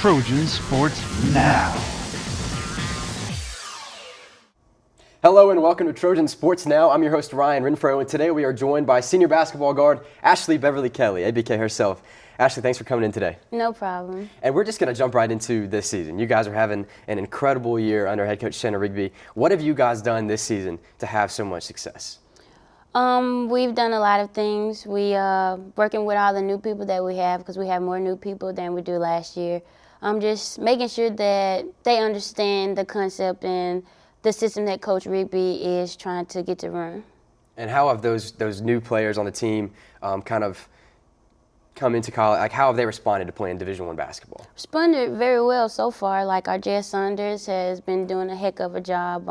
Trojan Sports Now. Hello and welcome to Trojan Sports Now. I'm your host Ryan Renfro, and today we are joined by senior basketball guard Ashley Beverly Kelley, ABK herself. Ashley, thanks for coming in today. No problem. And we're just going to jump right into this season. You guys are having an incredible year under head coach Shannon Rigby. What have you guys done this season to have so much success? We've done a lot of things. We working with all the new people that we have, because we have more new people than we do last year. Just making sure that they understand the concept and the system that Coach Rigby is trying to get to run. And how have those new players on the team kind of come into college? Like, how have they responded to playing Division I basketball? Responded very well so far. Like, our Jess Saunders has been doing a heck of a job.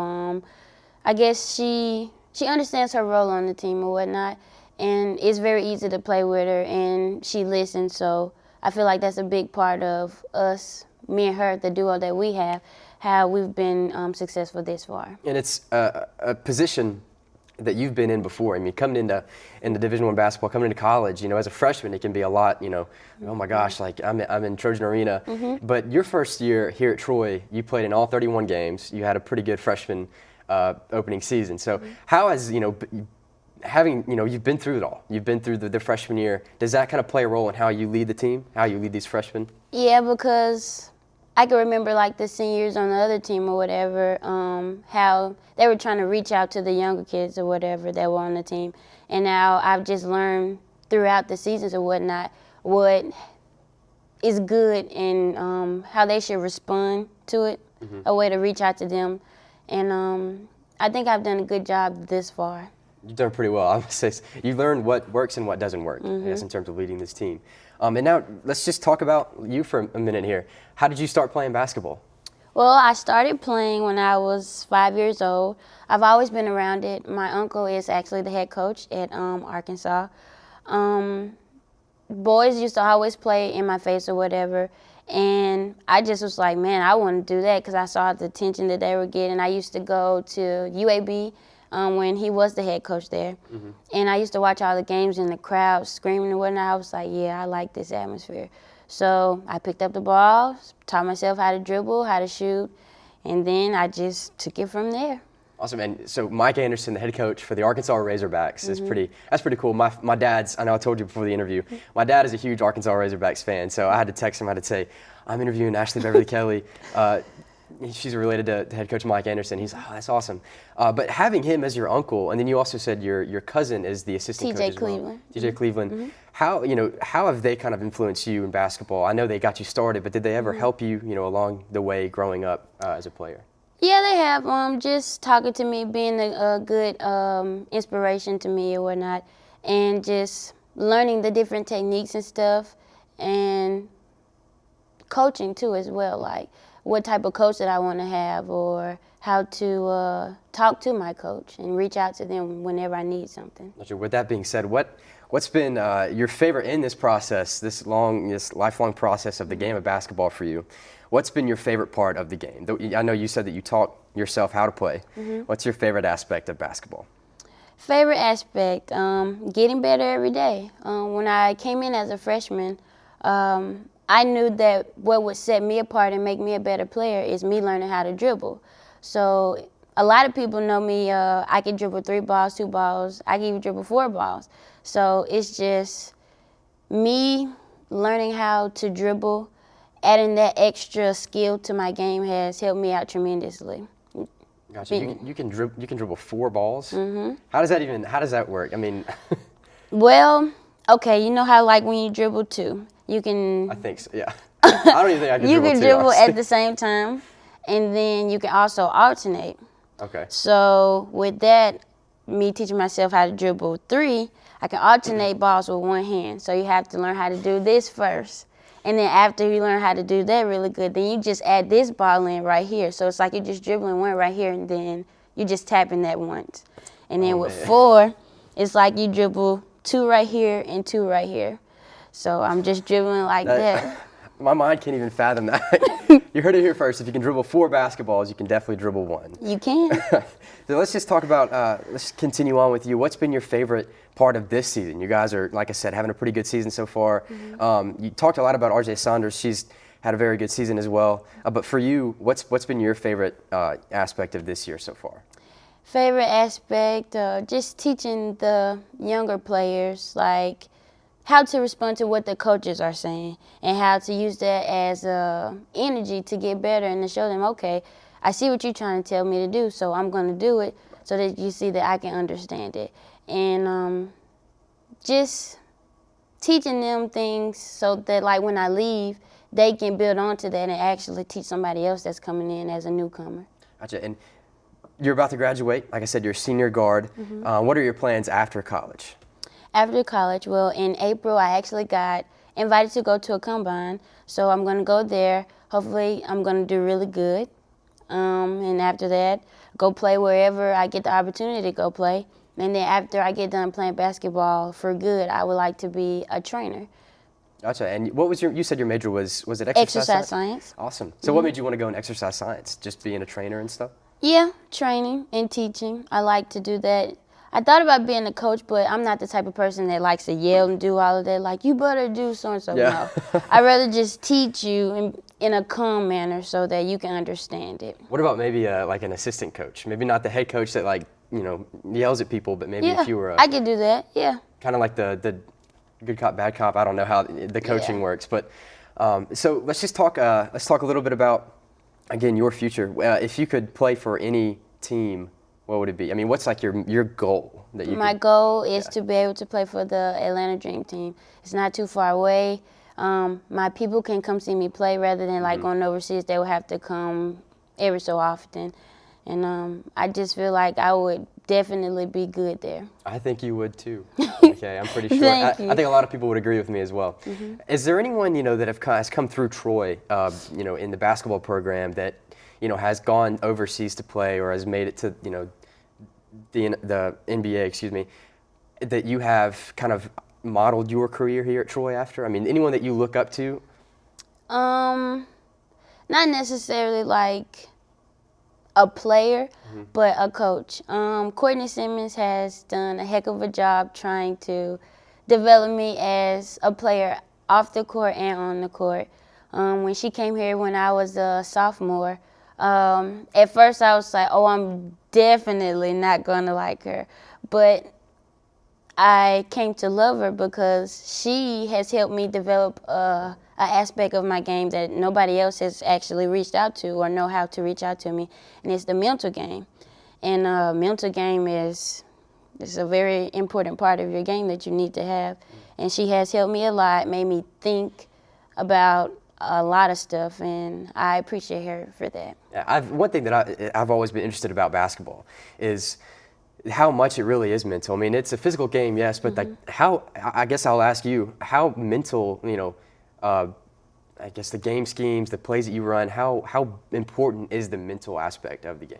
I guess she understands her role on the team or whatnot, and it's very easy to play with her, and she listens. So I feel like that's a big part of us, me and her, the duo that we have, how we've been successful this far. And it's a position that you've been in before. I mean, coming into Division I basketball, coming into college, as a freshman, it can be a lot, oh my gosh, like I'm in Trojan Arena. Mm-hmm. But your first year here at Troy, you played in all 31 games. You had a pretty good freshman opening season. So how has, you've been through it all. You've been through the freshman year. Does that kind of play a role in how you lead the team, how you lead these freshmen? Yeah, because I can remember like the seniors on the other team or whatever, how they were trying to reach out to the younger kids or whatever that were on the team. And now I've just learned throughout the seasons or whatnot what is good and how they should respond to it, a way to reach out to them. And I think I've done a good job this far. You've done pretty well. I would say you've learned what works and what doesn't work, I guess, in terms of leading this team. And now let's just talk about you for a minute here. How did you start playing basketball? Well, I started playing when I was 5 years old. I've always been around it. My uncle is actually the head coach at Arkansas. Boys used to always play in my face or whatever, and I just was like, man, I want to do that because I saw the attention that they were getting. I used to go to UAB when he was the head coach there, and I used to watch all the games and the crowd screaming and whatnot. I was like, yeah, I like this atmosphere. So I picked up the ball, taught myself how to dribble, how to shoot, and then I just took it from there. Awesome. And so Mike Anderson, the head coach for the Arkansas Razorbacks, is that's pretty cool. My dad's, I know I told you before the interview, my dad is a huge Arkansas Razorbacks fan, so I had to text him, I had to say, I'm interviewing Ashley Beverly Kelley. She's related to head coach Mike Anderson. He's, oh, that's awesome. But having him as your uncle, and then you also said your cousin is the assistant coach as well. TJ Cleveland. How have they kind of influenced you in basketball? I know they got you started, but did they ever help you, along the way growing up as a player? Yeah, they have. Just talking to me, being a good inspiration to me or whatnot, and just learning the different techniques and stuff, and coaching too as well, like what type of coach that I want to have, or how to talk to my coach and reach out to them whenever I need something. With that being said, what's been your favorite in this process, this lifelong process of the game of basketball for you? What's been your favorite part of the game? I know you said that you taught yourself how to play. What's your favorite aspect of basketball? Favorite aspect, getting better every day. When I came in as a freshman, I knew that what would set me apart and make me a better player is me learning how to dribble. So a lot of people know me, I can dribble 3 balls, 2 balls, I can even dribble 4 balls. So it's just me learning how to dribble, adding that extra skill to my game has helped me out tremendously. Gotcha. You can dribble 4 balls? How does that work? I mean, well, okay, you know how like when you dribble 2, you can. I think so. Yeah. I don't even think I can dribble 2. You can dribble at the same time, and then you can also alternate. Okay. So with that, me teaching myself how to dribble 3, I can alternate balls with one hand. So you have to learn how to do this first. And then after you learn how to do that really good, then you just add this ball in right here. So it's like you're just dribbling one right here, and then you're just tapping that once. And then with 4, it's like you dribble 2 right here and 2 right here. So I'm just dribbling like that. My mind can't even fathom that. You heard it here first. If you can dribble 4 basketballs, you can definitely dribble 1. You can. So let's just talk about, let's continue on with you. What's been your favorite part of this season? You guys are, like I said, having a pretty good season so far. You talked a lot about RJ Saunders. She's had a very good season as well. But for you, what's been your favorite aspect of this year so far? Favorite aspect, just teaching the younger players, like, how to respond to what the coaches are saying and how to use that as energy to get better and to show them, okay, I see what you're trying to tell me to do, so I'm going to do it so that you see that I can understand it. And just teaching them things so that, like, when I leave, they can build onto that and actually teach somebody else that's coming in as a newcomer. Gotcha. And you're about to graduate. Like I said, you're a senior guard. What are your plans after college? After college, well, in April, I actually got invited to go to a combine, so I'm going to go there. Hopefully, I'm going to do really good. And after that, go play wherever I get the opportunity to go play. And then after I get done playing basketball for good, I would like to be a trainer. Gotcha. And what was you said your major was it exercise science? Awesome. So what made you want to go in exercise science? Just being a trainer and stuff? Yeah, training and teaching. I like to do that. I thought about being a coach, but I'm not the type of person that likes to yell and do all of that. Like, you better do so-and-so. Yeah. No. I'd rather just teach you in a calm manner so that you can understand it. What about maybe like an assistant coach? Maybe not the head coach that, like, yells at people, but maybe if you were I could do that, yeah. kind of like the good cop, bad cop. I don't know how the coaching works. But so let's just talk a little bit about, again, your future. If you could play for any team, what would it be? I mean, what's like your goal that you? My goal is to be able to play for the Atlanta Dream Team. It's not too far away. My people can come see me play rather than like going overseas. They would have to come every so often, and I just feel like I would definitely be good there. I think you would too. Okay, I'm pretty sure. I think a lot of people would agree with me as well. Is there anyone that has come through Troy, in the basketball program that has gone overseas to play or has made it to the NBA, excuse me, that you have kind of modeled your career here at Troy after? I mean, anyone that you look up to? Not necessarily like a player, but a coach. Courtney Simmons has done a heck of a job trying to develop me as a player off the court and on the court. When she came here when I was a sophomore, at first I was like, oh, I'm definitely not going to like her. But I came to love her because she has helped me develop an aspect of my game that nobody else has actually reached out to or know how to reach out to me, and it's the mental game. And mental game is a very important part of your game that you need to have. And she has helped me a lot, made me think about a lot of stuff, and I appreciate her for that. One thing that I've always been interested about basketball is how much it really is mental. I mean, it's a physical game, yes, but like I guess I'll ask you, how mental, I guess the game schemes, the plays that you run, how important is the mental aspect of the game?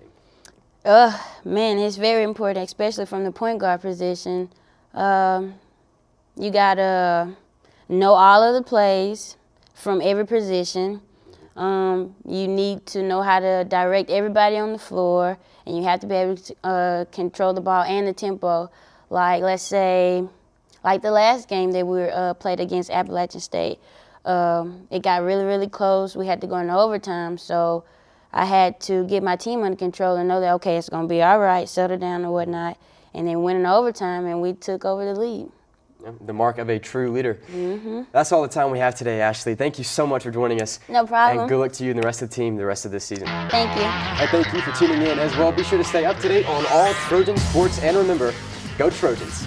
Man, it's very important, especially from the point guard position. You gotta know all of the plays from every position. You need to know how to direct everybody on the floor, and you have to be able to control the ball and the tempo. Like, let's say, like the last game that we played against Appalachian State, it got really, really close. We had to go into overtime, so I had to get my team under control and know that, okay, it's going to be all right, settle down and whatnot, and then went in overtime, and we took over the lead. The mark of a true leader. That's all the time we have today, Ashley. Thank you so much for joining us. No problem. And good luck to you and the rest of the team the rest of this season. Thank you. And thank you for tuning in as well. Be sure to stay up to date on all Trojan sports, and remember, go Trojans.